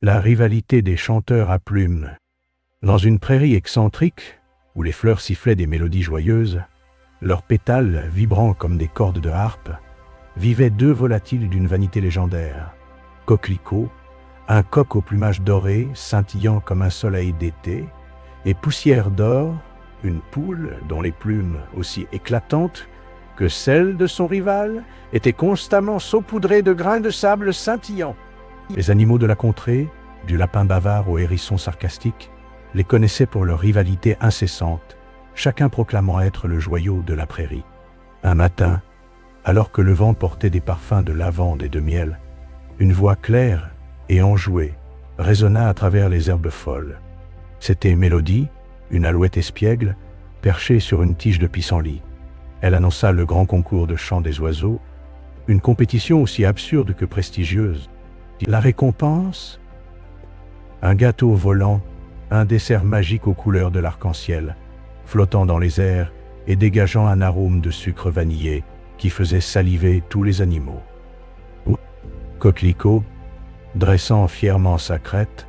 La rivalité des chanteurs à plumes. Dans une prairie excentrique, où les fleurs sifflaient des mélodies joyeuses, leurs pétales, vibrants comme des cordes de harpe, vivaient deux volatiles d'une vanité légendaire. Coquelicot, un coq au plumage doré, scintillant comme un soleil d'été, et Poussière d'or, une poule dont les plumes, aussi éclatantes que celles de son rival, étaient constamment saupoudrées de grains de sable scintillants. Les animaux de la contrée, du lapin bavard au hérisson sarcastique, les connaissaient pour leur rivalité incessante, chacun proclamant être le joyau de la prairie. Un matin, alors que le vent portait des parfums de lavande et de miel, une voix claire et enjouée résonna à travers les herbes folles. C'était Mélodie, une alouette espiègle, perchée sur une tige de pissenlit. Elle annonça le grand concours de chant des oiseaux, une compétition aussi absurde que prestigieuse. La récompense? Un gâteau volant, un dessert magique aux couleurs de l'arc-en-ciel, flottant dans les airs et dégageant un arôme de sucre vanillé qui faisait saliver tous les animaux. Coquelicot, dressant fièrement sa crête,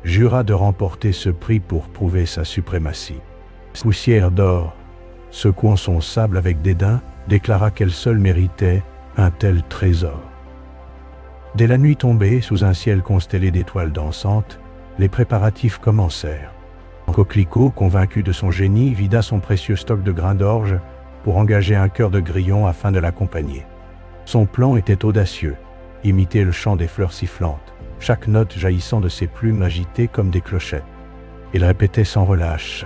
jura de remporter ce prix pour prouver sa suprématie. Poussière d'or, secouant son sable avec dédain, déclara qu'elle seule méritait un tel trésor. Dès la nuit tombée, sous un ciel constellé d'étoiles dansantes, les préparatifs commencèrent. Coquelicot, convaincu de son génie, vida son précieux stock de grains d'orge pour engager un chœur de grillons afin de l'accompagner. Son plan était audacieux, imiter le chant des fleurs sifflantes, chaque note jaillissant de ses plumes agitées comme des clochettes. Il répétait sans relâche,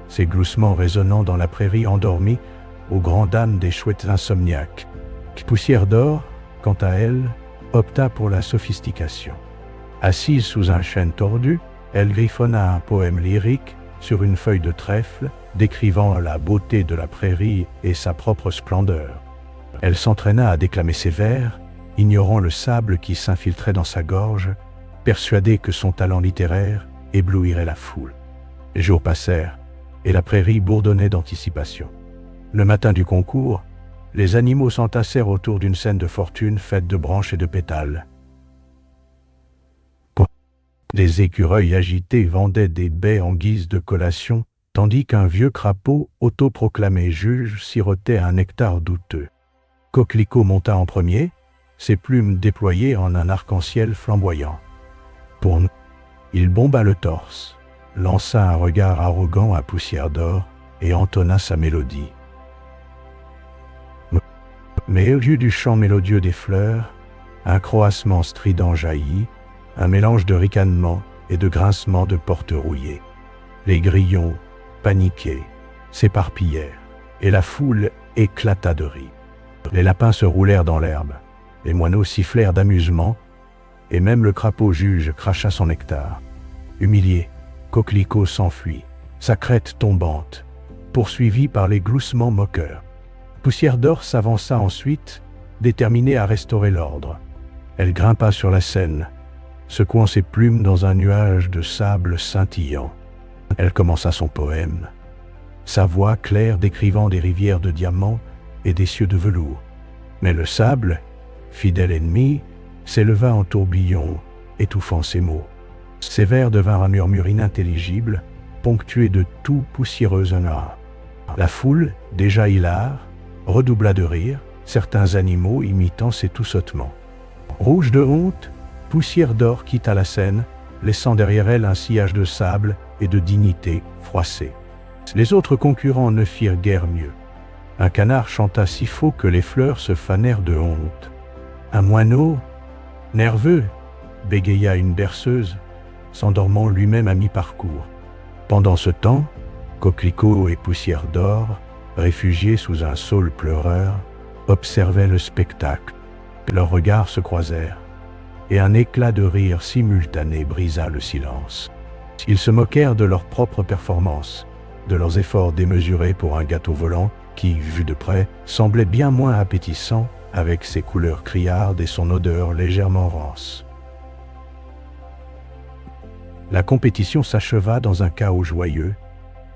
ses gloussements résonnant dans la prairie endormie aux grandes dames des chouettes insomniaques. Poussière d'or, quant à elle, opta pour la sophistication. Assise sous un chêne tordu, elle griffonna un poème lyrique sur une feuille de trèfle, décrivant la beauté de la prairie et sa propre splendeur. Elle s'entraîna à déclamer ses vers, ignorant le sable qui s'infiltrait dans sa gorge, persuadée que son talent littéraire éblouirait la foule. Les jours passèrent, et la prairie bourdonnait d'anticipation. Le matin du concours, les animaux s'entassèrent autour d'une scène de fortune faite de branches et de pétales. Des écureuils agités vendaient des baies en guise de collation, tandis qu'un vieux crapaud, autoproclamé juge, sirotait un nectar douteux. Coquelicot monta en premier, ses plumes déployées en un arc-en-ciel flamboyant. Pour nous, il bomba le torse, lança un regard arrogant à Poussière d'or et entonna sa mélodie. Mais au lieu du chant mélodieux des fleurs, un croassement strident jaillit, un mélange de ricanements et de grincements de portes rouillées. Les grillons, paniqués, s'éparpillèrent, et la foule éclata de rire. Les lapins se roulèrent dans l'herbe, les moineaux sifflèrent d'amusement, et même le crapaud juge cracha son nectar. Humilié, Coquelicot s'enfuit, sa crête tombante, poursuivi par les gloussements moqueurs. Poussière d'or s'avança ensuite, déterminée à restaurer l'ordre. Elle grimpa sur la scène, secouant ses plumes dans un nuage de sable scintillant. Elle commença son poème, sa voix claire décrivant des rivières de diamants et des cieux de velours. Mais le sable, fidèle ennemi, s'éleva en tourbillon, étouffant ses mots. Ses vers devinrent un murmure inintelligible, ponctué de tout poussiéreux honneur. La foule, déjà hilare, redoubla de rire, certains animaux imitant ses toussotements. Rouge de honte, Poussière d'or quitta la scène, laissant derrière elle un sillage de sable et de dignité froissée. Les autres concurrents ne firent guère mieux. Un canard chanta si faux que les fleurs se fanèrent de honte. Un moineau, nerveux, bégaya une berceuse, s'endormant lui-même à mi-parcours. Pendant ce temps, Coquelicot et Poussière d'or, réfugiés sous un saule pleureur, observaient le spectacle. Leurs regards se croisèrent, et un éclat de rire simultané brisa le silence. Ils se moquèrent de leur propre performance, de leurs efforts démesurés pour un gâteau volant qui, vu de près, semblait bien moins appétissant avec ses couleurs criardes et son odeur légèrement rance. La compétition s'acheva dans un chaos joyeux,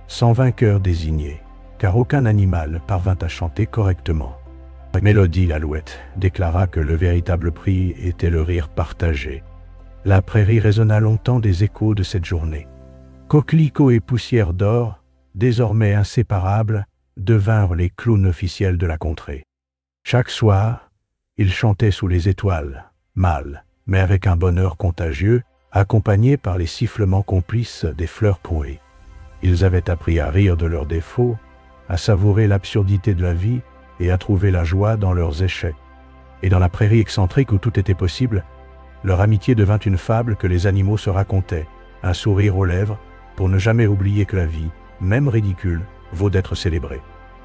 sans vainqueur désigné, car aucun animal parvint à chanter correctement. Mélodie l'alouette déclara que le véritable prix était le rire partagé, La prairie résonna longtemps des échos de cette journée. Coquelicots et poussière d'or, désormais inséparables, devinrent les clowns officiels de la contrée. Chaque soir, ils chantaient sous les étoiles, mal, mais avec un bonheur contagieux, accompagnés par les sifflements complices des fleurs pourries. Ils avaient appris à rire de leurs défauts, à savourer l'absurdité de la vie et à trouver la joie dans leurs échecs. Et dans la prairie excentrique où tout était possible, leur amitié devint une fable que les animaux se racontaient, un sourire aux lèvres, pour ne jamais oublier que la vie, même ridicule, vaut d'être célébrée.